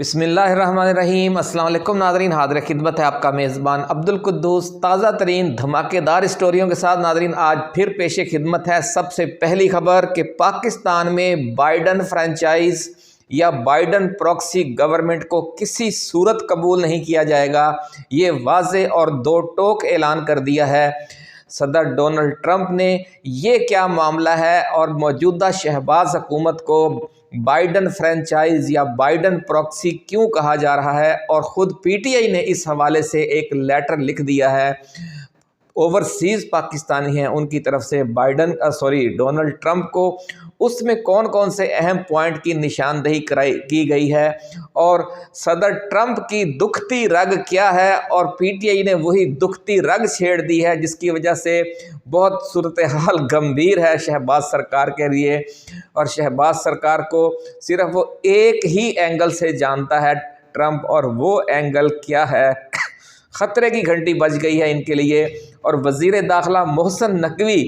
بسم اللہ الرحمن الرحیم۔ السلام علیکم ناظرین، حاضر خدمت ہے آپ کا میزبان عبدالقدوس تازہ ترین دھماکے دار اسٹوریوں کے ساتھ۔ ناظرین آج پھر پیش خدمت ہے سب سے پہلی خبر کہ پاکستان میں بائیڈن فرنچائز یا بائیڈن پراکسی گورنمنٹ کو کسی صورت قبول نہیں کیا جائے گا، یہ واضح اور دو ٹوک اعلان کر دیا ہے صدر ڈونلڈ ٹرمپ نے۔ یہ کیا معاملہ ہے اور موجودہ شہباز حکومت کو بائیڈن فرنچائز یا بائیڈن پراکسی کیوں کہا جا رہا ہے؟ اور خود پی ٹی آئی نے اس حوالے سے ایک لیٹر لکھ دیا ہے اوورسیز پاکستانی ہیں ان کی طرف سے ڈونلڈ ٹرمپ کو۔ اس میں کون کون سے اہم پوائنٹ کی نشاندہی کی گئی ہے اور صدر ٹرمپ کی دکھتی رگ کیا ہے، اور پی ٹی آئی نے وہی دکھتی رگ چھیڑ دی ہے جس کی وجہ سے بہت صورتحال گمبھیر ہے شہباز سرکار کے لیے، اور شہباز سرکار کو صرف وہ ایک ہی اینگل سے جانتا ہے ٹرمپ، اور وہ اینگل کیا ہے؟ خطرے کی گھنٹی بج گئی ہے ان کے لیے۔ اور وزیر داخلہ محسن نقوی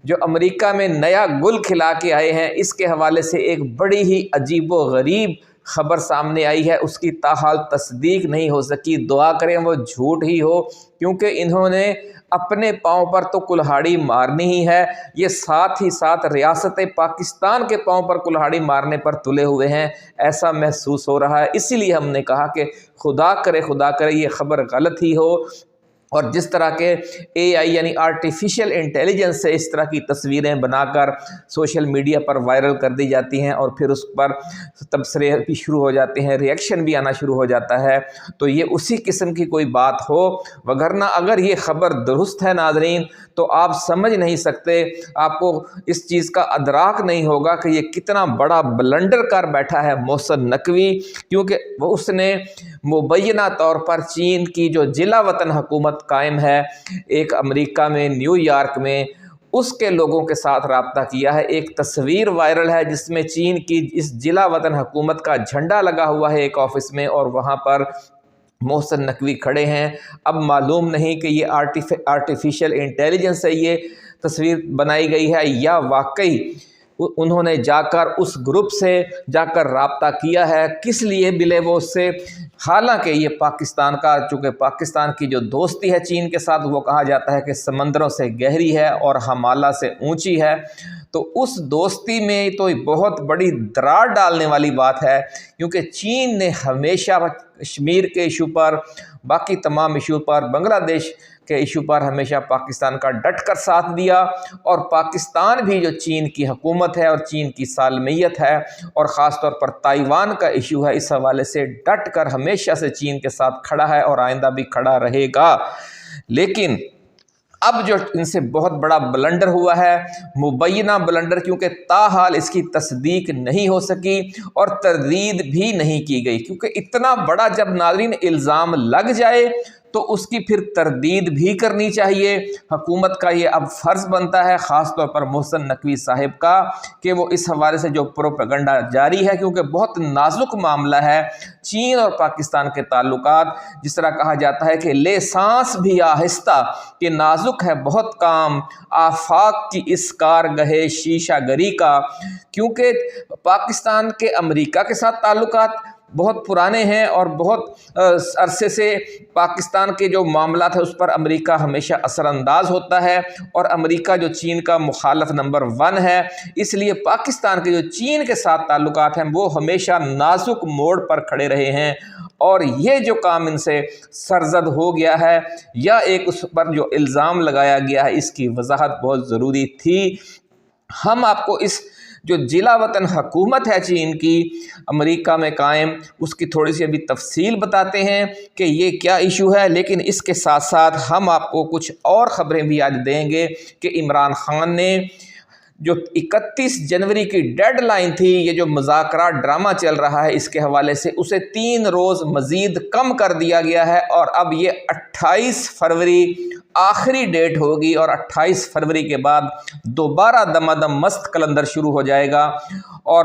جو امریکہ میں نیا گل کھلا کے آئے ہیں، اس کے حوالے سے ایک بڑی ہی عجیب و غریب خبر سامنے آئی ہے، اس کی تاحال تصدیق نہیں ہو سکی۔ دعا کریں وہ جھوٹ ہی ہو، کیونکہ انہوں نے اپنے پاؤں پر تو کلہاڑی مارنی ہی ہے، یہ ساتھ ہی ساتھ ریاست پاکستان کے پاؤں پر کلہاڑی مارنے پر تلے ہوئے ہیں، ایسا محسوس ہو رہا ہے۔ اسی لیے ہم نے کہا کہ خدا کرے یہ خبر غلط ہی ہو، اور جس طرح کے اے آئی یعنی آرٹیفیشل انٹیلیجنس سے اس طرح کی تصویریں بنا کر سوشل میڈیا پر وائرل کر دی جاتی ہیں اور پھر اس پر تبصرے بھی شروع ہو جاتے ہیں، ریئیکشن بھی آنا شروع ہو جاتا ہے، تو یہ اسی قسم کی کوئی بات ہو، وگرنہ اگر یہ خبر درست ہے ناظرین تو آپ سمجھ نہیں سکتے، آپ کو اس چیز کا ادراک نہیں ہوگا کہ یہ کتنا بڑا بلنڈر کر بیٹھا ہے محسن نقوی، کیونکہ اس نے مبینہ طور پر چین کی جو جلا وطن حکومت قائم ہے ایک امریکہ میں نیو یارک میں، اس کے لوگوں کے ساتھ رابطہ کیا ہے۔ ایک تصویر وائرل ہے جس میں چین کی اس جلا وطن حکومت کا جھنڈا لگا ہوا ہے ایک آفس میں، اور وہاں پر محسن نقوی کھڑے ہیں۔ اب معلوم نہیں کہ یہ آرٹیفیشل انٹیلیجنس سے یہ تصویر بنائی گئی ہے یا واقعی انہوں نے جا کر اس گروپ سے جا کر رابطہ کیا ہے، کس لیے ملے وہ اس سے۔ حالانکہ یہ پاکستان کا، چونکہ پاکستان کی جو دوستی ہے چین کے ساتھ وہ کہا جاتا ہے کہ سمندروں سے گہری ہے اور ہمالہ سے اونچی ہے، تو اس دوستی میں تو بہت بڑی درار ڈالنے والی بات ہے، کیونکہ چین نے ہمیشہ کشمیر کے ایشو پر، باقی تمام ایشو پر، بنگلہ دیش کے ایشو پر ہمیشہ پاکستان کا ڈٹ کر ساتھ دیا، اور پاکستان بھی جو چین کی حکومت ہے اور چین کی سالمیت ہے اور خاص طور پر تائیوان کا ایشو ہے، اس حوالے سے ڈٹ کر ہمیشہ سے چین کے ساتھ کھڑا ہے اور آئندہ بھی کھڑا رہے گا۔ لیکن اب جو ان سے بہت بڑا بلنڈر ہوا ہے، مبینہ بلنڈر، کیونکہ تاحال اس کی تصدیق نہیں ہو سکی اور تردید بھی نہیں کی گئی، کیونکہ اتنا بڑا جب ناظرین الزام لگ جائے تو اس کی پھر تردید بھی کرنی چاہیے۔ حکومت کا یہ اب فرض بنتا ہے، خاص طور پر محسن نقوی صاحب کا، کہ وہ اس حوالے سے جو پروپیگنڈا جاری ہے، کیونکہ بہت نازک معاملہ ہے چین اور پاکستان کے تعلقات، جس طرح کہا جاتا ہے کہ لے سانس بھی آہستہ کہ نازک ہے بہت کام، آفاق کی اس کارگہ شیشہ گری کا، کیونکہ پاکستان کے امریکہ کے ساتھ تعلقات بہت پرانے ہیں اور بہت عرصے سے پاکستان کے جو معاملات ہیں اس پر امریکہ ہمیشہ اثر انداز ہوتا ہے، اور امریکہ جو چین کا مخالف نمبر 1 ہے، اس لیے پاکستان کے جو چین کے ساتھ تعلقات ہیں وہ ہمیشہ نازک موڑ پر کھڑے رہے ہیں، اور یہ جو کام ان سے سرزد ہو گیا ہے یا ایک اس پر جو الزام لگایا گیا ہے، اس کی وضاحت بہت ضروری تھی۔ ہم آپ کو اس جو جلا وطن حکومت ہے چین کی امریکہ میں قائم، اس کی تھوڑی سی ابھی تفصیل بتاتے ہیں کہ یہ کیا ایشو ہے، لیکن اس کے ساتھ ساتھ ہم آپ کو کچھ اور خبریں بھی آج دیں گے کہ عمران خان نے جو 31 جنوری کی ڈیڈ لائن تھی، یہ جو مذاکرات ڈرامہ چل رہا ہے اس کے حوالے سے، اسے 3 روز مزید کم کر دیا گیا ہے، اور اب یہ 28 فروری آخری ڈیٹ ہوگی، اور 28 فروری کے بعد دوبارہ دمادم مست کلندر شروع ہو جائے گا۔ اور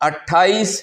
28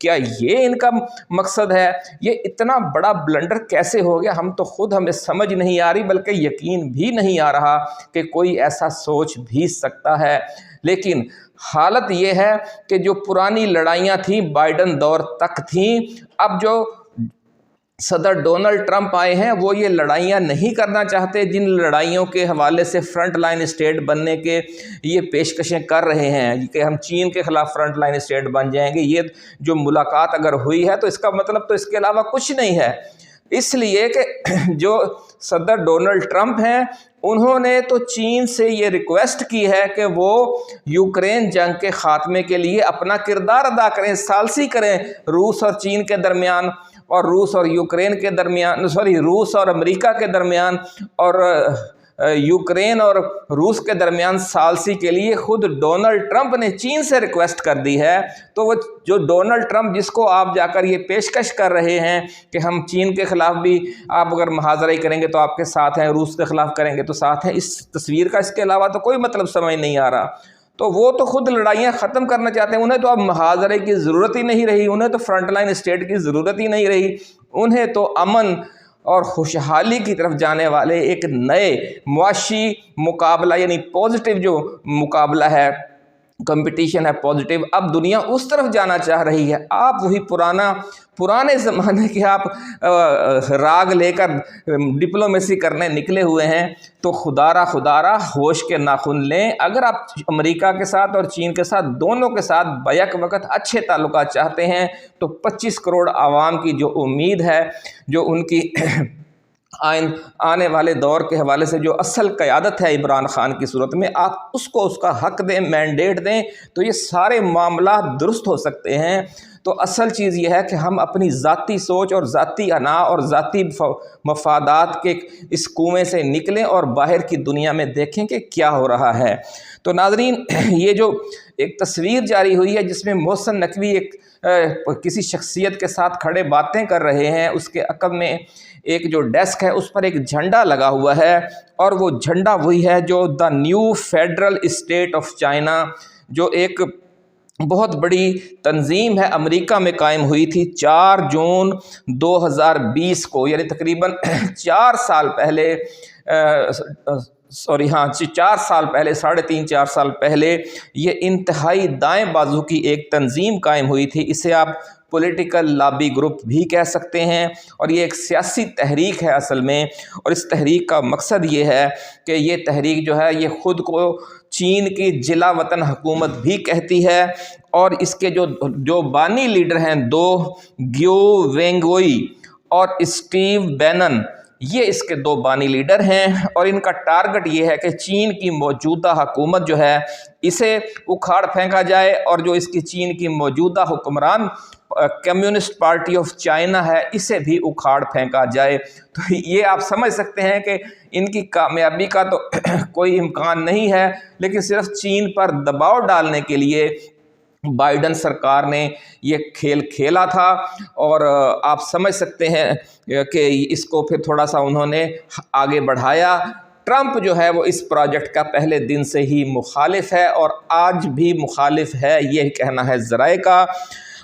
کیا یہ ان کا مقصد ہے؟ یہ اتنا بڑا بلنڈر کیسے ہو گیا؟ ہم تو خود ہمیں سمجھ نہیں آ رہی، بلکہ یقین بھی نہیں آ رہا کہ کوئی ایسا سوچ بھی سکتا ہے۔ لیکن حالت یہ ہے کہ جو پرانی لڑائیاں تھیں بائیڈن دور تک تھیں، اب جو صدر ڈونلڈ ٹرمپ آئے ہیں وہ یہ لڑائیاں نہیں کرنا چاہتے جن لڑائیوں کے حوالے سے فرنٹ لائن اسٹیٹ بننے کے یہ پیشکشیں کر رہے ہیں کہ ہم چین کے خلاف فرنٹ لائن اسٹیٹ بن جائیں گے۔ یہ جو ملاقات اگر ہوئی ہے تو اس کا مطلب تو اس کے علاوہ کچھ نہیں ہے، اس لیے کہ جو صدر ڈونلڈ ٹرمپ ہیں انہوں نے تو چین سے یہ ریکویسٹ کی ہے کہ وہ یوکرین جنگ کے خاتمے کے لیے اپنا کردار ادا کریں، ثالثی کریں روس اور چین کے درمیان، اور روس اور یوکرین کے درمیان، روس اور امریکہ کے درمیان، اور یوکرین اور روس کے درمیان ثالثی کے لیے خود ڈونلڈ ٹرمپ نے چین سے ریکویسٹ کر دی ہے۔ تو وہ جو ڈونلڈ ٹرمپ جس کو آپ جا کر یہ پیشکش کر رہے ہیں کہ ہم چین کے خلاف بھی آپ اگر محاذرہ کریں گے تو آپ کے ساتھ ہیں، روس کے خلاف کریں گے تو ساتھ ہیں، اس تصویر کا اس کے علاوہ تو کوئی مطلب سمجھ نہیں آ رہا۔ تو وہ تو خود لڑائیاں ختم کرنا چاہتے ہیں، انہیں تو اب محاذرے کی ضرورت ہی نہیں رہی، انہیں تو فرنٹ لائن اسٹیٹ کی ضرورت ہی نہیں رہی، انہیں تو امن اور خوشحالی کی طرف جانے والے ایک نئے معاشی مقابلہ، یعنی پازیٹیو جو مقابلہ ہے، کمپٹیشن ہے پازیٹیو، اب دنیا اس طرف جانا چاہ رہی ہے۔ آپ وہی پرانے زمانے کے آپ راگ لے کر ڈپلومیسی کرنے نکلے ہوئے ہیں، تو خدارہ ہوش کے ناخن لیں۔ اگر آپ امریکہ کے ساتھ اور چین کے ساتھ دونوں کے ساتھ بیک وقت اچھے تعلقات چاہتے ہیں تو 25 کروڑ عوام کی جو امید ہے، جو ان کی آنے والے دور کے حوالے سے جو اصل قیادت ہے عمران خان کی صورت میں، آپ اس کو اس کا حق دیں، مینڈیٹ دیں، تو یہ سارے معاملات درست ہو سکتے ہیں۔ تو اصل چیز یہ ہے کہ ہم اپنی ذاتی سوچ اور ذاتی انا اور ذاتی مفادات کے اس کنویں سے نکلیں اور باہر کی دنیا میں دیکھیں کہ کیا ہو رہا ہے۔ تو ناظرین، یہ جو ایک تصویر جاری ہوئی ہے جس میں محسن نقوی کسی شخصیت کے ساتھ کھڑے باتیں کر رہے ہیں، اس کے عقب میں ایک جو ڈیسک ہے اس پر ایک جھنڈا لگا ہوا ہے، اور وہ جھنڈا وہی ہے جو the new federal state of China, جو ایک بہت بڑی تنظیم ہے، امریکہ میں قائم ہوئی تھی 4 جون 2020 کو، یعنی تقریباً 4 سال پہلے، 4 سال پہلے، 3.5-4 سال پہلے یہ انتہائی دائیں بازو کی ایک تنظیم قائم ہوئی تھی۔ اسے آپ پولیٹیکل لابی گروپ بھی کہہ سکتے ہیں، اور یہ ایک سیاسی تحریک ہے اصل میں، اور اس تحریک کا مقصد یہ ہے کہ یہ تحریک جو ہے یہ خود کو چین کی جلا وطن حکومت بھی کہتی ہے، اور اس کے جو بانی لیڈر ہیں 2 گیو وینگوئی اور اسٹیو بینن، یہ اس کے 2 بانی لیڈر ہیں، اور ان کا ٹارگٹ یہ ہے کہ چین کی موجودہ حکومت جو ہے اسے اکھاڑ پھینکا جائے، اور جو اس کی چین کی موجودہ حکمران کمیونسٹ پارٹی آف چائنا ہے اسے بھی اکھاڑ پھینکا جائے۔ تو یہ آپ سمجھ سکتے ہیں کہ ان کی کامیابی کا تو کوئی امکان نہیں ہے، لیکن صرف چین پر دباؤ ڈالنے کے لیے بائیڈن سرکار نے یہ کھیل کھیلا تھا، اور آپ سمجھ سکتے ہیں کہ اس کو پھر تھوڑا سا انہوں نے آگے بڑھایا۔ ٹرمپ جو ہے وہ اس پروجیکٹ کا پہلے دن سے ہی مخالف ہے، اور آج بھی مخالف ہے، یہ کہنا ہے ذرائع کا۔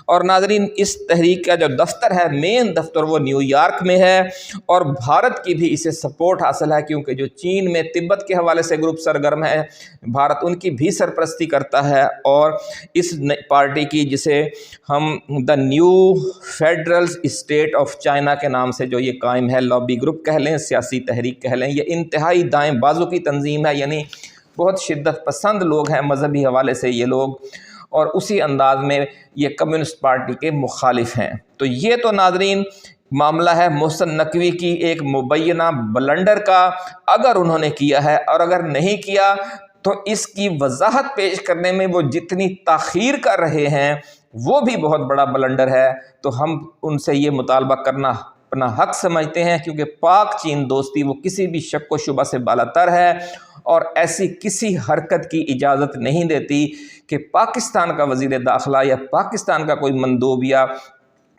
اور ناظرین، اس تحریک کا جو دفتر ہے، مین دفتر، وہ نیو یارک میں ہے، اور بھارت کی بھی اسے سپورٹ حاصل ہے، کیونکہ جو چین میں تبت کے حوالے سے گروپ سرگرم ہے، بھارت ان کی بھی سرپرستی کرتا ہے، اور اس پارٹی کی جسے ہم the new federal state of China کے نام سے جو یہ قائم ہے، لابی گروپ کہہ لیں، سیاسی تحریک کہہ لیں، یہ انتہائی دائیں بازو کی تنظیم ہے، یعنی بہت شدت پسند لوگ ہیں مذہبی حوالے سے یہ لوگ، اور اسی انداز میں یہ کمیونسٹ پارٹی کے مخالف ہیں۔ تو یہ تو ناظرین معاملہ ہے محسن نقوی کی ایک مبینہ بلنڈر کا، اگر انہوں نے کیا ہے، اور اگر نہیں کیا تو اس کی وضاحت پیش کرنے میں وہ جتنی تاخیر کر رہے ہیں وہ بھی بہت بڑا بلنڈر ہے۔ تو ہم ان سے یہ مطالبہ کرنا اپنا حق سمجھتے ہیں، کیونکہ پاک چین دوستی وہ کسی بھی شک و شبہ سے بالاتر ہے، اور ایسی کسی حرکت کی اجازت نہیں دیتی کہ پاکستان کا وزیر داخلہ یا پاکستان کا کوئی مندوب یا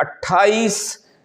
28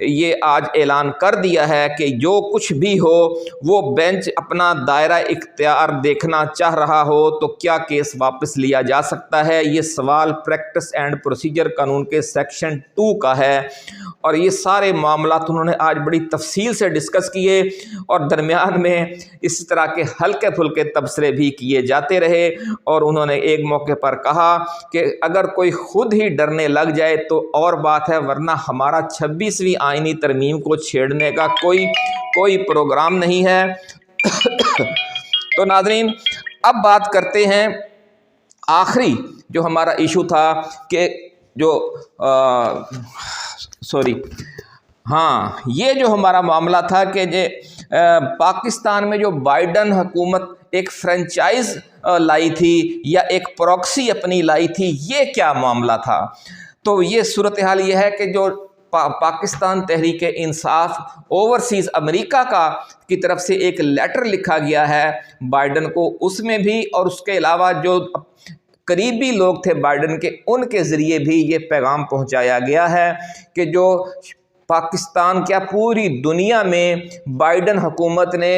یہ آج اعلان کر دیا ہے کہ جو کچھ بھی ہو وہ بینچ اپنا دائرہ اختیار دیکھنا چاہ رہا ہو تو کیا کیس واپس لیا جا سکتا ہے۔ یہ سوال پریکٹس اینڈ پروسیجر قانون کے سیکشن 2 کا ہے، اور یہ سارے معاملات انہوں نے آج بڑی تفصیل سے ڈسکس کیے، اور درمیان میں اس طرح کے ہلکے پھلکے تبصرے بھی کیے جاتے رہے۔ اور انہوں نے ایک موقع پر کہا کہ اگر کوئی خود ہی ڈرنے لگ جائے تو اور بات ہے، ورنہ ہمارا 26ویں آئینی ترمیم کو چھیڑنے کا کوئی پروگرام نہیں ہے۔ تو ناظرین، اب بات کرتے ہیں آخری جو ہمارا ایشو تھا کہ یہ جو ہمارا معاملہ تھا کہ پاکستان میں جو بائیڈن حکومت ایک فرنچائز لائی تھی یا ایک پروکسی اپنی لائی تھی، یہ کیا معاملہ تھا؟ تو یہ صورتحال یہ ہے کہ جو پاکستان تحریک انصاف اوورسیز امریکہ کی طرف سے ایک لیٹر لکھا گیا ہے بائیڈن کو، اس میں بھی اور اس کے علاوہ جو قریبی لوگ تھے بائیڈن کے، ان کے ذریعے بھی یہ پیغام پہنچایا گیا ہے کہ جو پاکستان کیا پوری دنیا میں بائیڈن حکومت نے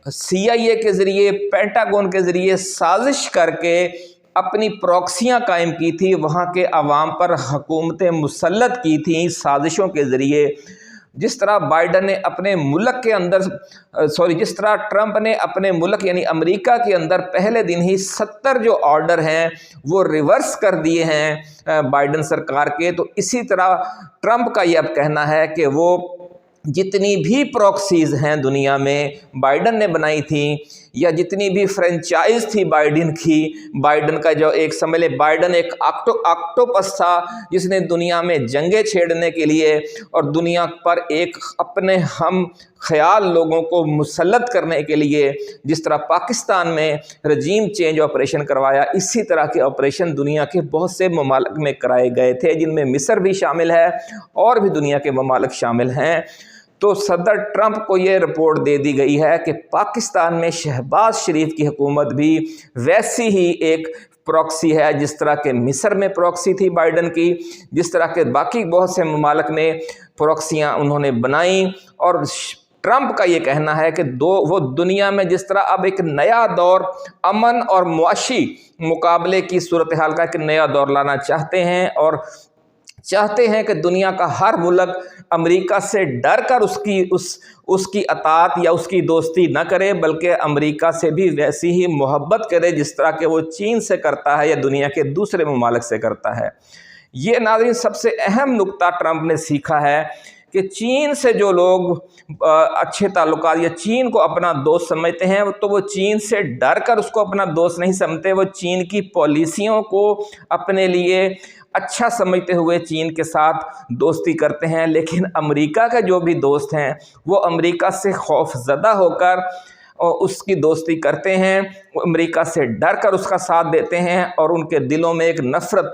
CIA کے ذریعے، پینٹاگون کے ذریعے سازش کر کے اپنی پروکسیاں قائم کی تھی، وہاں کے عوام پر حکومتیں مسلط کی تھیں سازشوں کے ذریعے۔ جس طرح بائیڈن نے اپنے ملک کے اندر جس طرح ٹرمپ نے اپنے ملک یعنی امریکہ کے اندر پہلے دن ہی 70 جو آرڈر ہیں وہ ریورس کر دیے ہیں بائیڈن سرکار کے، تو اسی طرح ٹرمپ کا یہ اب کہنا ہے کہ وہ جتنی بھی پروکسیز ہیں دنیا میں بائیڈن نے بنائی تھیں، یا جتنی بھی فرنچائز تھی بائیڈن کی، بائیڈن کا جو ایک سمجھ لے بائیڈن ایک آکٹوپس تھا جس نے دنیا میں جنگیں چھیڑنے کے لیے اور دنیا پر ایک اپنے ہم خیال لوگوں کو مسلط کرنے کے لیے جس طرح پاکستان میں رجیم چینج آپریشن کروایا، اسی طرح کے آپریشن دنیا کے بہت سے ممالک میں کرائے گئے تھے، جن میں مصر بھی شامل ہے اور بھی دنیا کے ممالک شامل ہیں۔ تو صدر ٹرمپ کو یہ رپورٹ دے دی گئی ہے کہ پاکستان میں شہباز شریف کی حکومت بھی ویسی ہی ایک پروکسی ہے جس طرح کہ مصر میں پروکسی تھی بائیڈن کی، جس طرح کے باقی بہت سے ممالک میں پروکسیاں انہوں نے بنائیں۔ اور ٹرمپ کا یہ کہنا ہے کہ وہ دنیا میں جس طرح اب ایک نیا دور امن اور معاشی مقابلے کی صورتحال کا ایک نیا دور لانا چاہتے ہیں، اور چاہتے ہیں کہ دنیا کا ہر ملک امریکہ سے ڈر کر اس کی اطاعت یا اس کی دوستی نہ کرے، بلکہ امریکہ سے بھی ویسی ہی محبت کرے جس طرح کہ وہ چین سے کرتا ہے یا دنیا کے دوسرے ممالک سے کرتا ہے۔ یہ ناظرین سب سے اہم نقطہ ٹرمپ نے سیکھا ہے کہ چین سے جو لوگ اچھے تعلقات یا چین کو اپنا دوست سمجھتے ہیں تو وہ چین سے ڈر کر اس کو اپنا دوست نہیں سمجھتے، وہ چین کی پالیسیوں کو اپنے لیے اچھا سمجھتے ہوئے چین کے ساتھ دوستی کرتے ہیں۔ لیکن امریکہ کے جو بھی دوست ہیں وہ امریکہ سے خوف زدہ ہو کر اس کی دوستی کرتے ہیں، وہ امریکہ سے ڈر کر اس کا ساتھ دیتے ہیں، اور ان کے دلوں میں ایک نفرت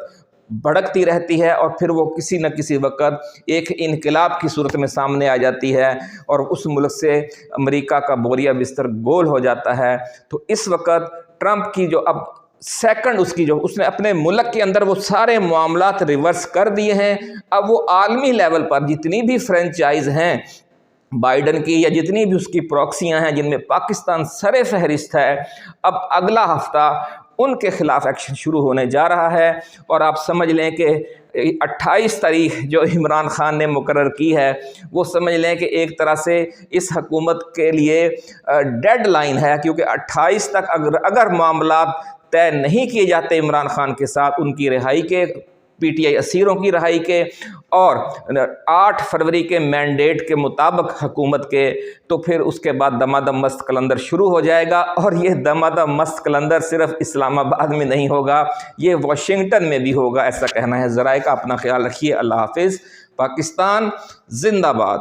بھڑکتی رہتی ہے، اور پھر وہ کسی نہ کسی وقت ایک انقلاب کی صورت میں سامنے آ جاتی ہے اور اس ملک سے امریکہ کا بوریا بستر گول ہو جاتا ہے۔ تو اس وقت ٹرمپ کی جو اب سیکنڈ اس نے اپنے ملک کے اندر وہ سارے معاملات ریورس کر دیے ہیں۔ اب وہ عالمی لیول پر جتنی بھی فرنچائز ہیں بائیڈن کی یا جتنی بھی اس کی پروکسیاں ہیں جن میں پاکستان سر فہرست ہے، اب اگلا ہفتہ ان کے خلاف ایکشن شروع ہونے جا رہا ہے۔ اور آپ سمجھ لیں کہ 28 تاریخ جو عمران خان نے مقرر کی ہے وہ سمجھ لیں کہ ایک طرح سے اس حکومت کے لیے ڈیڈ لائن ہے، کیونکہ 28 تک اگر معاملات طے نہیں کیے جاتے عمران خان کے ساتھ ان کی رہائی کے، PTI اسیروں کی رہائی کے، اور 8 فروری کے مینڈیٹ کے مطابق حکومت کے، تو پھر اس کے بعد دمادم مست قلندر شروع ہو جائے گا۔ اور یہ دمادم مست قلندر صرف اسلام آباد میں نہیں ہوگا، یہ واشنگٹن میں بھی ہوگا، ایسا کہنا ہے ذرائع کا۔ اپنا خیال رکھیے، اللہ حافظ۔ پاکستان زندہ باد۔